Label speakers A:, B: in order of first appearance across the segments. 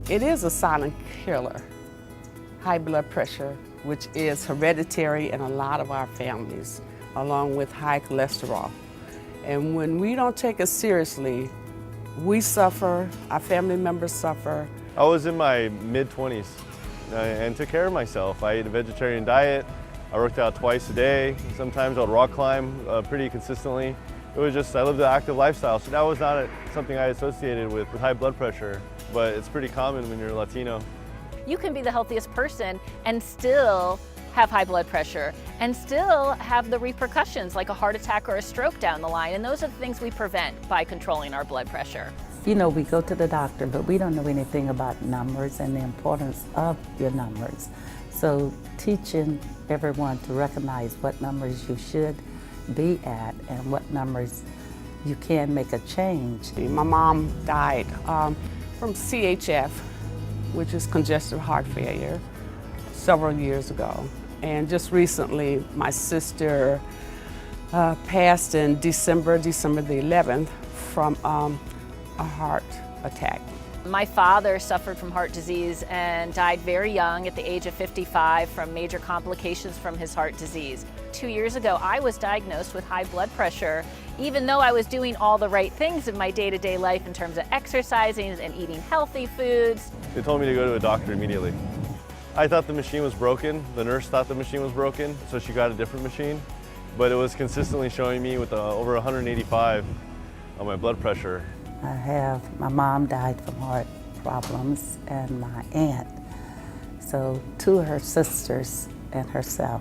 A: It is a silent killer. High blood pressure, which is hereditary in a lot of our families, along with high cholesterol. And when we don't take it seriously, we suffer, our family members suffer.
B: I was in my mid-20s and took care of myself. I ate a vegetarian diet. I worked out twice a day. Sometimes I would rock climb pretty consistently. It was just, I lived an active lifestyle, so that was not something I associated with high blood pressure, but it's pretty common when you're Latino.
C: You can be the healthiest person and still have high blood pressure and still have the repercussions like a heart attack or a stroke down the line, and those are the things we prevent by controlling our blood pressure.
D: You know, we go to the doctor, but we don't know anything about numbers and the importance of your numbers. So teaching everyone to recognize what numbers you should be at and what numbers you can make a change.
A: My mom died from CHF, which is congestive heart failure, several years ago. And just recently, my sister passed in December the 11th from a heart attack.
C: My father suffered from heart disease and died very young at the age of 55 from major complications from his heart disease. 2 years ago, I was diagnosed with high blood pressure, even though I was doing all the right things in my day-to-day life in terms of exercising and eating healthy foods.
B: They told me to go to a doctor immediately. I thought the machine was broken. The nurse thought the machine was broken, so she got a different machine. But it was consistently showing me with over 185 on my blood pressure.
D: My mom died from heart problems and my aunt. So two of her sisters and herself.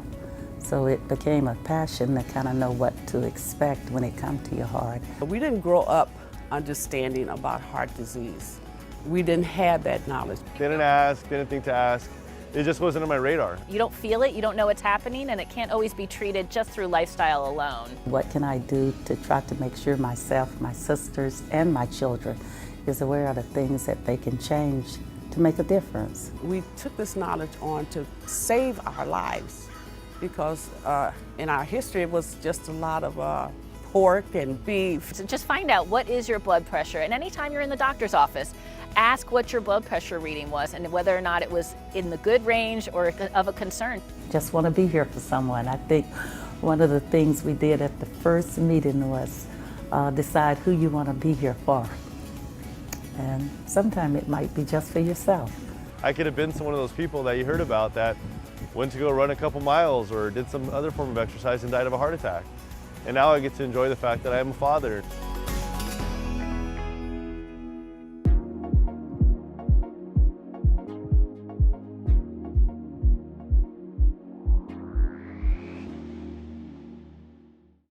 D: So it became a passion to kind of know what to expect when it comes to your heart.
A: We didn't grow up understanding about heart disease. We didn't have that knowledge.
B: Didn't ask, didn't think to ask. It just wasn't on my radar.
C: You don't feel it, you don't know what's happening, and it can't always be treated just through lifestyle alone.
D: What can I do to try to make sure myself, my sisters, and my children is aware of the things that they can change to make a difference?
A: We took this knowledge on to save our lives because in our history it was just a lot of pork and beef.
C: So just find out what is your blood pressure, and anytime you're in the doctor's office, ask what your blood pressure reading was and whether or not it was in the good range or of a concern.
D: Just want to be here for someone. I think one of the things we did at the first meeting was decide who you want to be here for. And sometimes it might be just for yourself.
B: I could have been one of those people that you heard about that went to go run a couple miles or did some other form of exercise and died of a heart attack. And now I get to enjoy the fact that I am a father.